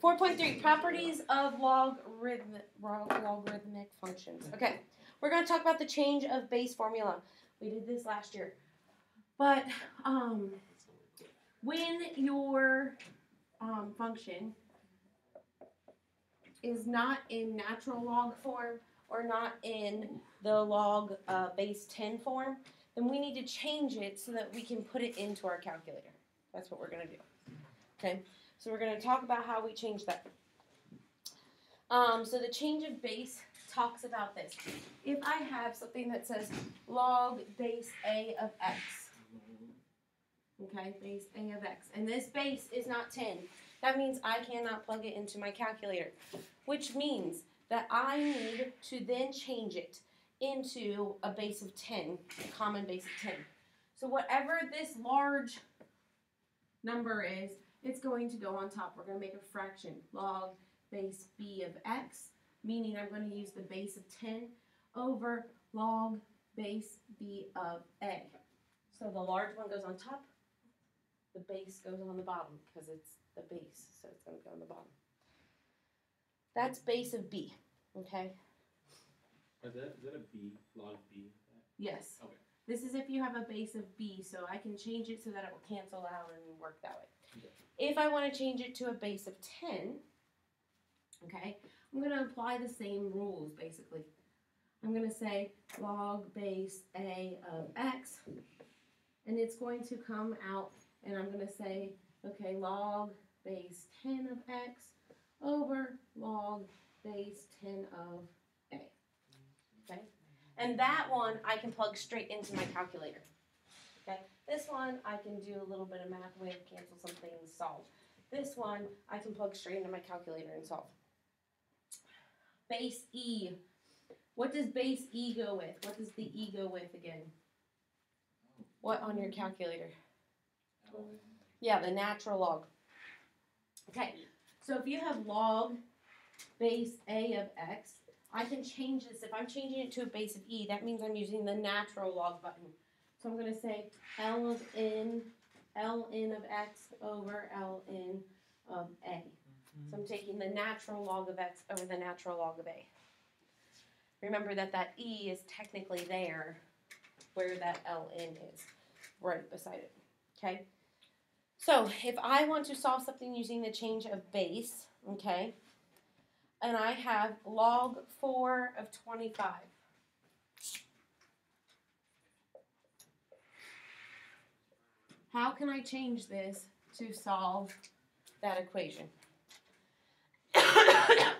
4.3, properties of logarithmic functions. Okay, we're going to talk about the change of base formula. We did this last year. But when your function is not in natural log form or not in the log base 10 form, then we need to change it so that we can put it into our calculator. That's what we're going to do. Okay, so we're going to talk about how we change that. So the change of base talks about this. If I have something that says log base a of x, okay, base a of x, and this base is not 10, that means I cannot plug it into my calculator, which means that I need to then change it into a base of 10, a common base of 10. So whatever this large number is, it's going to go on top. We're going to make a fraction, log base b of x, meaning I'm going to use the base of 10 over log base b of a. So the large one goes on top, the base goes on the bottom because it's the base, so it's going to go on the bottom. That's base of b, okay? Is that a b, log b? Yes. Okay. This is if you have a base of b, so I can change it so that it will cancel out and work that way. Okay. If I want to change it to a base of 10, okay, I'm going to apply the same rules, basically. I'm going to say log base a of x, and it's going to come out, and I'm going to say, okay, log base 10 of x over log base 10 of a. Okay? And that one I can plug straight into my calculator. Okay? This one I can do a little bit of math with, cancel some things, solve. This one I can plug straight into my calculator and solve. Base E. What does base E go with? What does the E go with again? What on your calculator? Yeah, the natural log. Okay, so if you have log base A of x, I can change this. If I'm changing it to a base of E, that means I'm using the natural log button. So I'm going to say L of n of x over Ln of A. So I'm taking the natural log of x over the natural log of a. Remember that that e is technically there where that Ln is, right beside it. Okay? So if I want to solve something using the change of base, okay, and I have log 4 of 25. How can I change this to solve that equation? How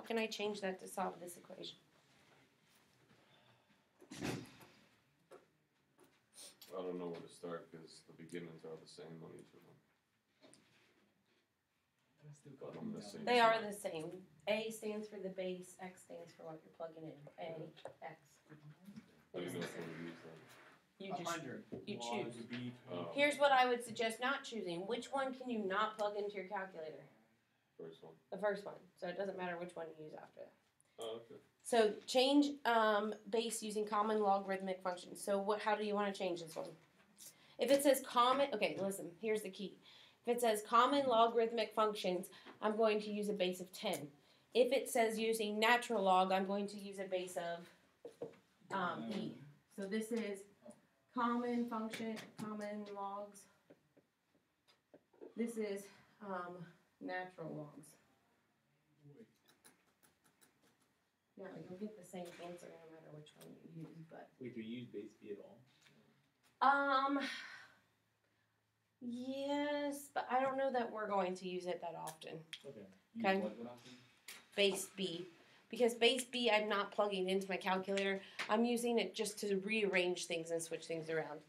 can I change that to solve this equation? I don't know where to start because the beginnings are the same on each of them. They are the same. A stands for the base, X stands for what you're plugging in. A, X. I didn't know if we use that. You choose. Oh. Here's what I would suggest not choosing. Which one can you not plug into your calculator? First one. The first one. So it doesn't matter which one you use after that. Oh, okay. So change base using common logarithmic functions. So how do you want to change this one? If it says common, okay, listen, here's the key. If it says common logarithmic functions, I'm going to use a base of 10. If it says using natural log, I'm going to use a base of e. So this is common function, common logs. This is natural logs. Now, you'll get the same answer no matter which one you use, but... Wait, do you use base B at all? Yes, but I don't know that we're going to use it that often. Okay. Okay. What often? Base B. Because base B I'm not plugging into my calculator. I'm using it just to rearrange things and switch things around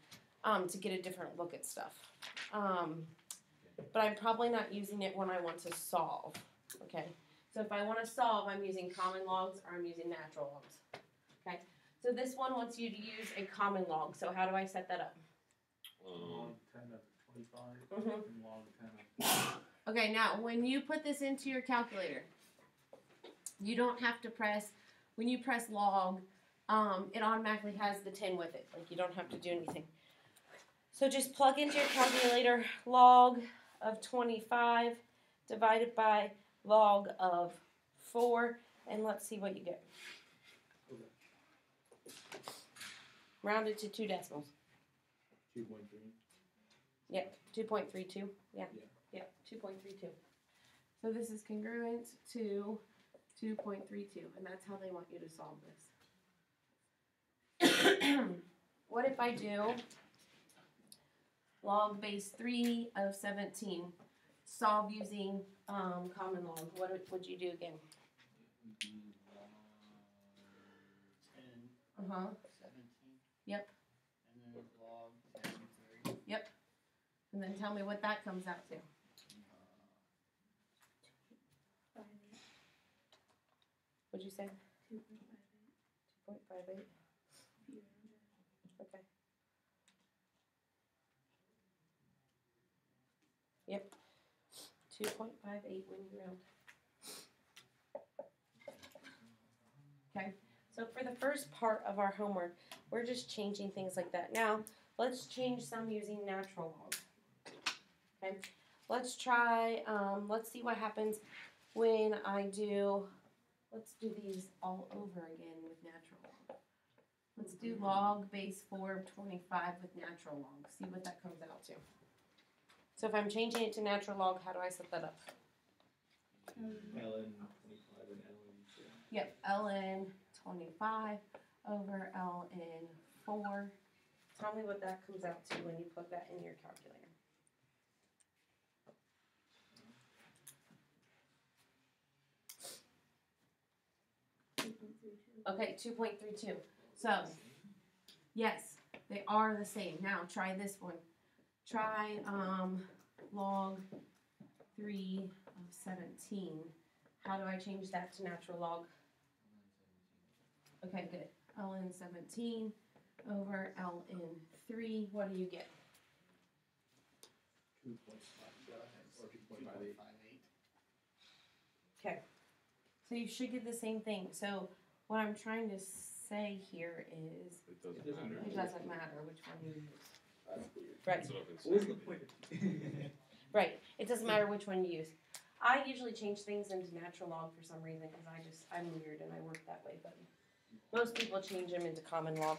to get a different look at stuff. But I'm probably not using it when I want to solve. Okay. So if I want to solve, I'm using common logs or I'm using natural logs. Okay. So this one wants you to use a common log. So how do I set that up? Log 10 of 25 Mm-hmm. and log 10 of... Okay, now when you put this into your calculator, you don't have to press, when you press log, it automatically has the 10 with it. Like you don't have to do anything. So just plug into your calculator log of 25 divided by log of 4, and let's see what you get. Okay. Rounded to 2 decimals. 2.3. Yep, 2.32. Yeah. Yeah. Yep, 2.32. So this is congruent to 2.32, and that's how they want you to solve this. What if I do log base 3 of 17? Solve using common log. What would you do again? It would be log 10, Uh-huh. 17. Yep. And then log 10, 30. And then tell me what that comes out to. What'd you say? 2.58. Okay. Yep. 2.58 when you round. Okay. So for the first part of our homework, we're just changing things like that. Now, let's change some using natural log. Okay. Let's try, let's see what happens when I do, let's do these all over again with natural log. Let's do log base 4 of 25 with natural log. See what that comes out to. So if I'm changing it to natural log, how do I set that up? ln 25 and ln 4. Yep, ln 25 over ln 4. Tell me what that comes out to when you plug that in your calculator. Okay, 2.32. So, yes, they are the same. Now, try this one. Try log 3 of 17. How do I change that to natural log? Okay, good. ln 17 over ln 3. What do you get? 2.5 or 2.58. Okay. So you should get the same thing. So what I'm trying to say here is It doesn't It doesn't matter. it doesn't matter which one you use. That's weird. Right. That's what I've been What was the saying. point? Right. It doesn't matter which one you use. I usually change things into natural log for some reason because I'm weird and I work that way, but most people change them into common log.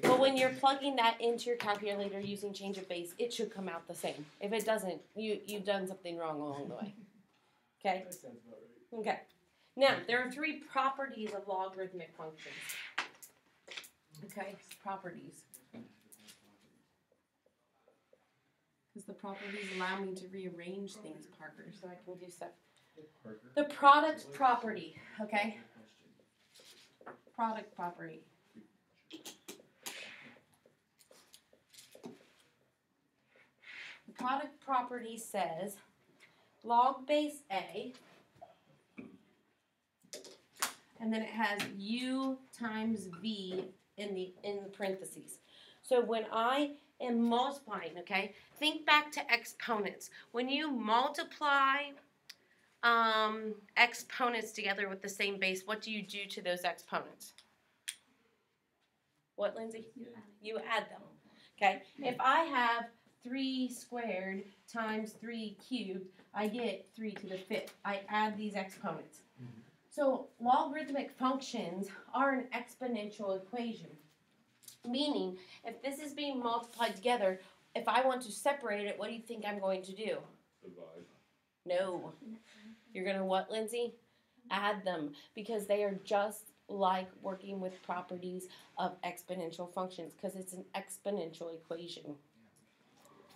But when you're plugging that into your calculator using change of base, it should come out the same. If it doesn't, you've done something wrong along the way. Okay? That sounds about right. Okay. Now, there are 3 properties of logarithmic functions. Okay? Properties. Because the properties allow me to rearrange things, Parker, so I can do stuff. Parker. The product property, okay? Product property. The product property says log base A, and then it has U times V in the parentheses. So when I am multiplying, okay, think back to exponents. When you multiply exponents together with the same base, what do you do to those exponents? What, Lindsay? You add them. Okay? If I have 3 squared times 3 cubed, I get 3 to the 5th. I add these exponents. So logarithmic functions are an exponential equation. Meaning, if this is being multiplied together, if I want to separate it, what do you think I'm going to do? Divide. No. You're going to what, Lindsay? Add them, because they are just like working with properties of exponential functions, because it's an exponential equation.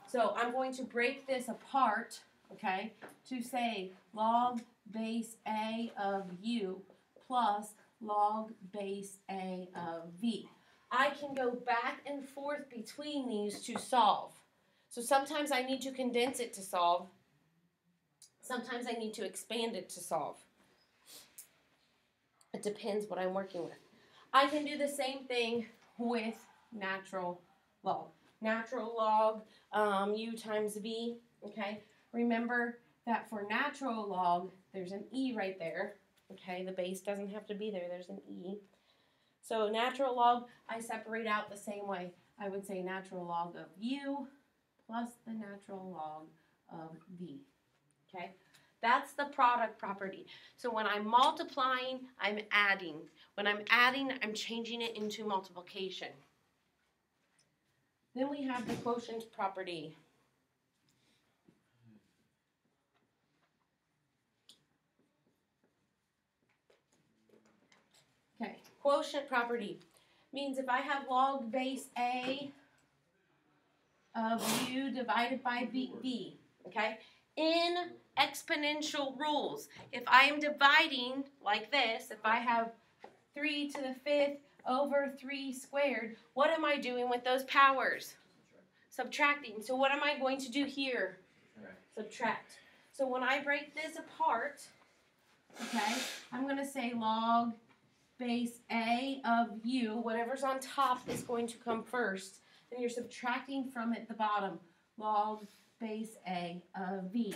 So I'm going to break this apart, okay, to say log base A of U plus log base A of V. I can go back and forth between these to solve. So sometimes I need to condense it to solve. Sometimes I need to expand it to solve. It depends what I'm working with. I can do the same thing with natural log. Natural log U times V, okay? Remember that for natural log, there's an E right there, okay? The base doesn't have to be there, there's an E. So natural log, I separate out the same way. I would say natural log of U plus the natural log of V, okay? That's the product property. So when I'm multiplying, I'm adding. When I'm adding, I'm changing it into multiplication. Then we have the quotient property. Okay, quotient property means if I have log base A of u divided by v, okay? In exponential rules, if I am dividing like this, if I have 3 to the 5th over 3 squared, what am I doing with those powers? Subtracting. So what am I going to do here? Subtract. So when I break this apart, okay, I'm going to say log base A of u, whatever's on top is going to come first. And you're subtracting from it the bottom, log base A of v.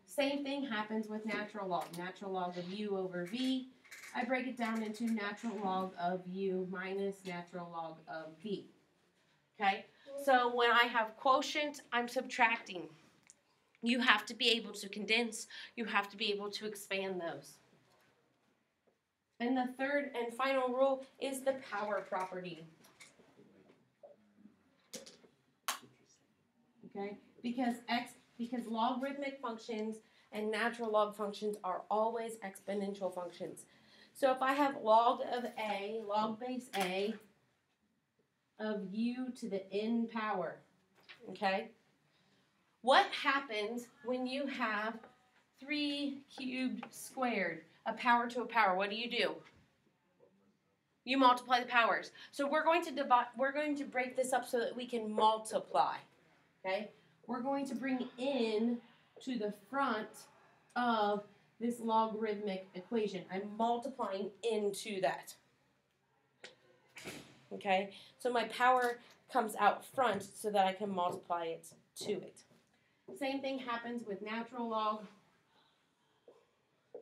Same thing happens with natural log. Natural log of u over v. I break it down into natural log of u minus natural log of v. Okay? So when I have quotient, I'm subtracting. You have to be able to condense. You have to be able to expand those. And the third and final rule is the power property. Okay? Because logarithmic functions and natural log functions are always exponential functions. So if I have log of A, log base A of u to the n power, okay? What happens when you have 3 cubed squared, a power to a power? What do? You multiply the powers. So we're going to break this up so that we can multiply. Okay? We're going to bring in to the front of this logarithmic equation. I'm multiplying into that. Okay? So my power comes out front so that I can multiply it to it. Same thing happens with natural log.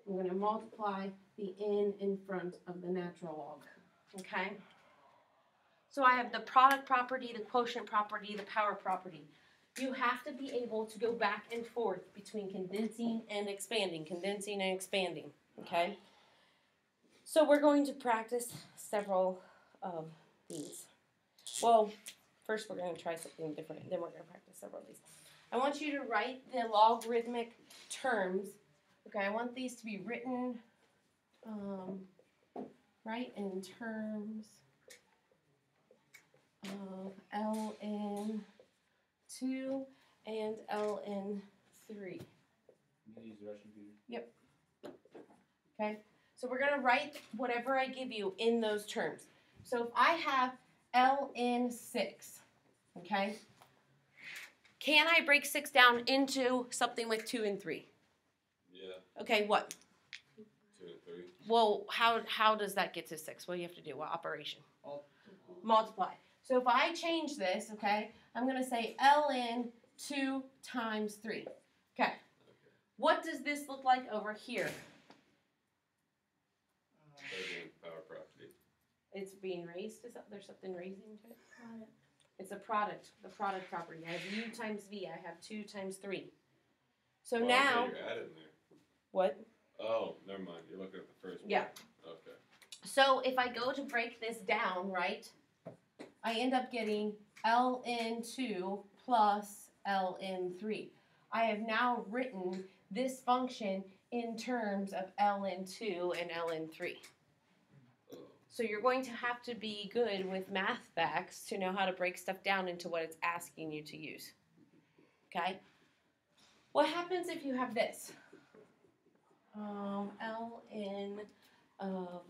I'm going to multiply the n in front of the natural log. Okay? So I have the product property, the quotient property, the power property. You have to be able to go back and forth between condensing and expanding, okay? So we're going to practice several of these. Well, first we're going to try something different, then we're going to practice several of these. I want you to write the logarithmic terms. Okay, I want these to be written right in terms of ln2 and ln3. Yep. Okay, so we're going to write whatever I give you in those terms. So if I have ln6, okay, can I break 6 down into something with 2 and 3? Yeah. Okay, what? 2 and 3. Well, how does that get to 6? What do you have to do? What operation? Multiply. So if I change this, okay, I'm going to say ln 2 times 3. Okay. What does this look like over here? Power property. It's being raised. There's something raising to it? It's a product, the product property. I have u times v. I have 2 times 3. So now... Okay, you're adding there. What? Oh, never mind. You're looking at the first one. Yeah. Okay. So if I go to break this down, right, I end up getting ln2 plus ln3. I have now written this function in terms of ln2 and ln3. So you're going to have to be good with math facts to know how to break stuff down into what it's asking you to use. Okay? What happens if you have this? ln of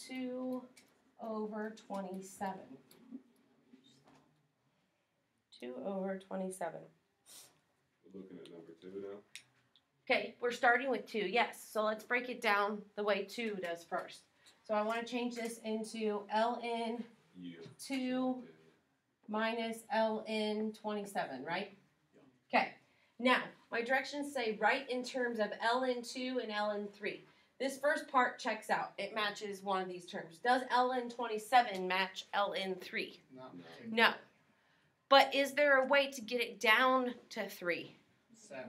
2 over 27. 2 over 27. We're looking at number 2 now. Okay, we're starting with 2, yes. So let's break it down the way 2 does first. So I want to change this into ln 2 minus ln 27, right? Okay. Now, my directions say write in terms of ln2 and ln3. This first part checks out. It matches one of these terms. Does ln 27 match ln3? No. But is there a way to get it down to 3? 7.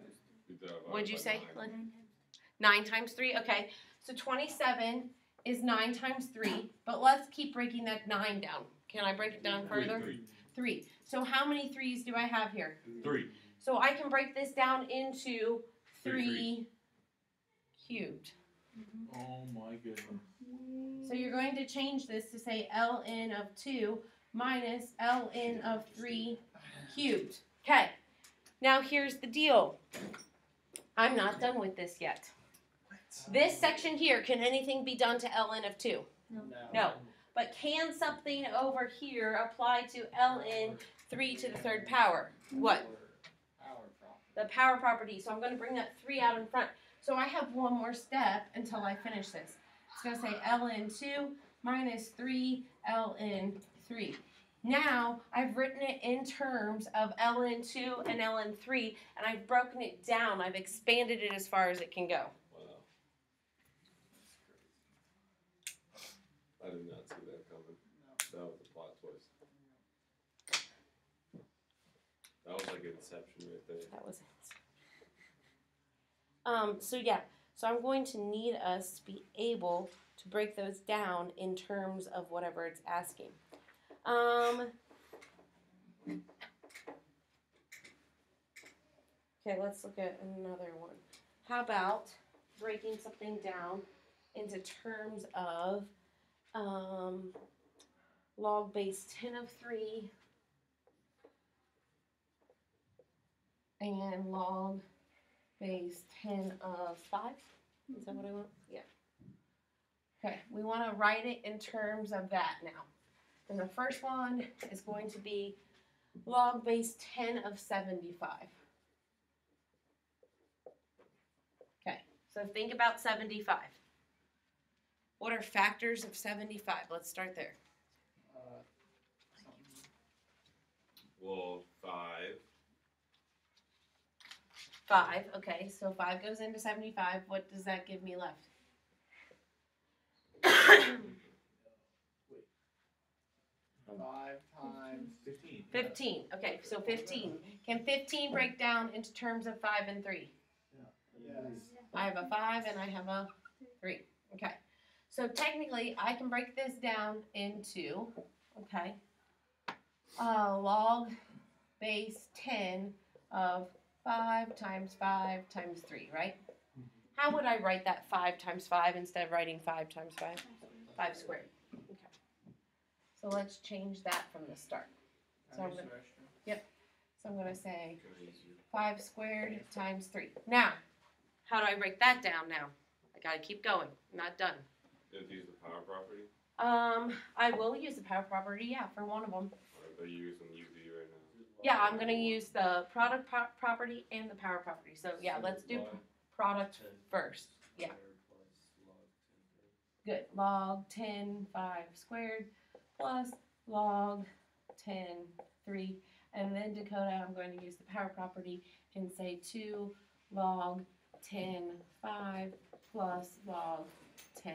What'd you say, Lynn? 9 times 3, okay. So 27 is 9 times 3, but let's keep breaking that 9 down. Can I break it down further? 3. So how many 3's do I have here? 3. So I can break this down into 3 cubed. Oh my goodness. So you're going to change this to say ln of 2 minus ln of 3 cubed. Okay, now here's the deal. I'm not done with this yet. This section here, can anything be done to ln of 2? No. But can something over here apply to ln 3 to the third power? What? Power property. The power property. So I'm going to bring that 3 out in front. So I have one more step until I finish this. It's going to say ln 2 minus 3 ln 3. Now I've written it in terms of ln 2 and ln 3, and I've broken it down. I've expanded it as far as it can go. Wow. I did not see that coming. That was a plot twist. That was like Inception right there. That was it. So yeah, so I'm going to need us to be able to break those down in terms of whatever it's asking. Okay, let's look at another one. How about breaking something down into terms of log base 10 of 3 and log base 10 of 5. Is that what I want? Yeah. Okay, we want to write it in terms of that now. And the first one is going to be log base 10 of 75. Okay, so think about 75. What are factors of 75? Let's start there. Well, 5. 5, okay, so 5 goes into 75. What does that give me left? 5 times 15. 15, okay, so 15. Can 15 break down into terms of 5 and 3? Yes. I have a 5 and I have a 3. Okay. So technically, I can break this down into, okay, log base 10 of 5 times 5 times 3, right? How would I write that 5 times 5 instead of writing 5 times 5? 5 squared. Okay. So let's change that from the start. So I'm going to say 5 squared times 3. Now, how do I break that down now? I got to keep going. I'm not done. You have to use the power property? I will use the power property, yeah, for one of them. Or are you using UV right now? Yeah, I'm going to use the product property and the power property. So, yeah, let's do product first. Yeah. Good. Log 10, 5 squared plus log 10, 3. And then Dakota, I'm going to use the power property and say 2 log 10, 5 plus log 10,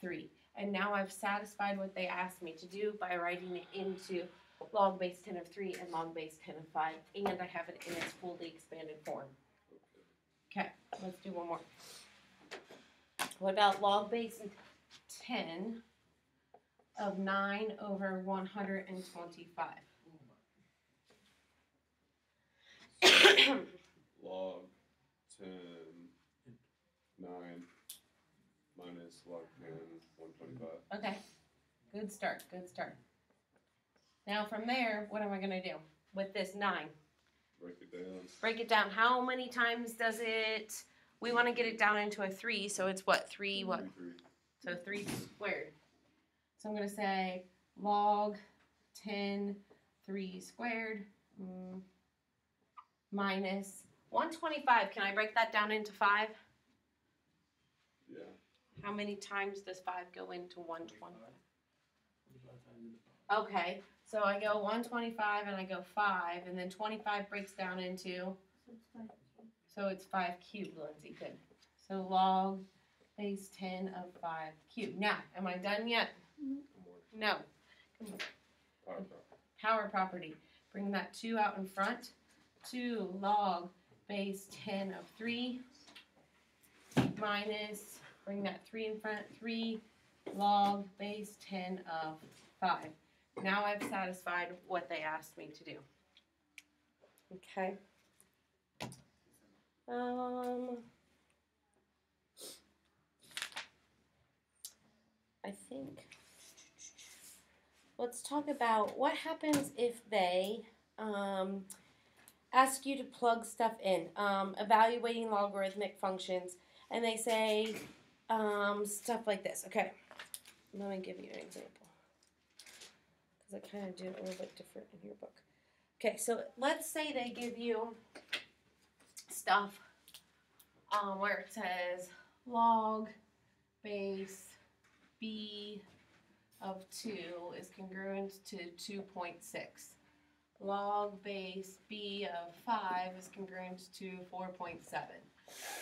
3. And now I've satisfied what they asked me to do by writing it into log base 10 of 3 and log base 10 of 5. And I have it in its fully expanded form. Okay, let's do one more. What about log base 10 of 9 over 125? Log 10, 9 minus log 10, 125. Okay, good start, good start. Now from there, what am I going to do with this 9? Break it down. Break it down. How many times does it, we want to get it down into a 3, so it's what, 3 what? 3. So 3 squared. So I'm going to say log 10, 3 squared minus 125. Can I break that down into 5? Yeah. How many times does 5 go into 125? Okay, so I go 125 and I go 5, and then 25 breaks down into, so it's 5 cubed, Lindsay, good. So log base 10 of 5 cubed. Now, am I done yet? No. Power property. Power property. Bring that 2 out in front. 2 log base 10 of 3 minus, bring that 3 in front, 3 log base 10 of 5. Now I've satisfied what they asked me to do. Okay. I think, let's talk about what happens if they ask you to plug stuff in, evaluating logarithmic functions, and they say stuff like this. Okay, let me give you an example, because I kind of do it a little bit different in your book. Okay, so let's say they give you stuff where it says log base b of 2 is congruent to 2.6. Log base b of 5 is congruent to 4.7.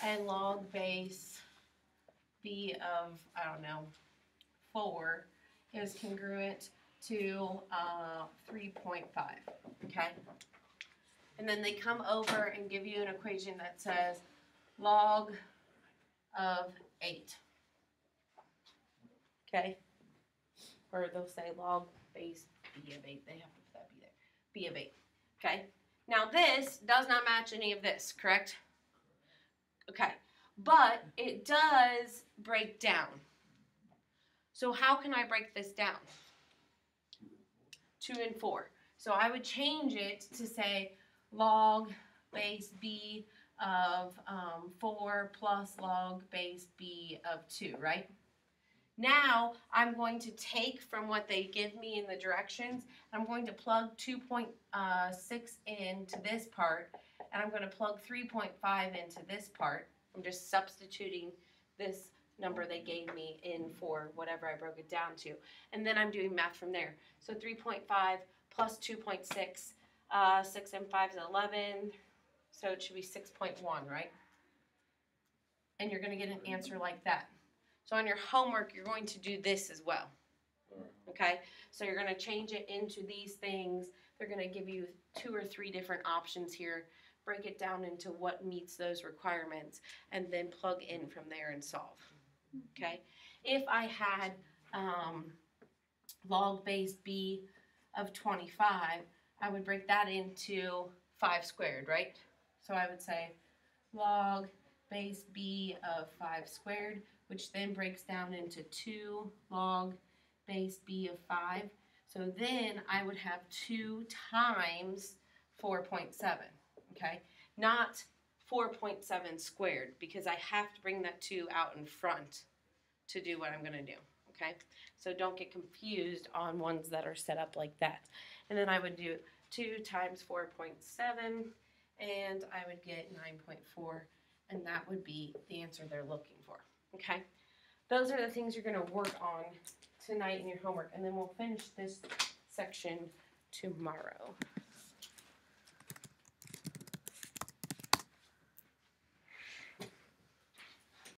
And log base b of, I don't know, 4 is congruent to 3.5. Okay? And then they come over and give you an equation that says log of 8. Okay? Or they'll say log base b of 8. They have to put that b there. B of 8. Okay? Now this does not match any of this, correct? Okay. But it does break down. So how can I break this down? 2 and 4. So I would change it to say log base b of 4 plus log base b of 2, right? Now I'm going to take from what they give me in the directions, and I'm going to plug 2.6 into this part, and I'm going to plug 3.5 into this part. I'm just substituting this number they gave me in for whatever I broke it down to. And then I'm doing math from there. So 3.5 plus 2.6, 6 and 5 is 11, so it should be 6.1, right? And you're going to get an answer like that. So on your homework, you're going to do this as well. Okay? So you're going to change it into these things. They're going to give you 2 or 3 different options here. Break it down into what meets those requirements, and then plug in from there and solve. Okay? If I had log base b of 25, I would break that into 5 squared, right? So I would say log base b of 5 squared, which then breaks down into 2 log base b of 5. So then I would have 2 times 4.7, okay? Not 4.7 squared, because I have to bring that 2 out in front to do what I'm going to do, okay? So don't get confused on ones that are set up like that. And then I would do 2 times 4.7, and I would get 9.4, and that would be the answer they're looking for, okay? Those are the things you're going to work on tonight in your homework, and then we'll finish this section tomorrow.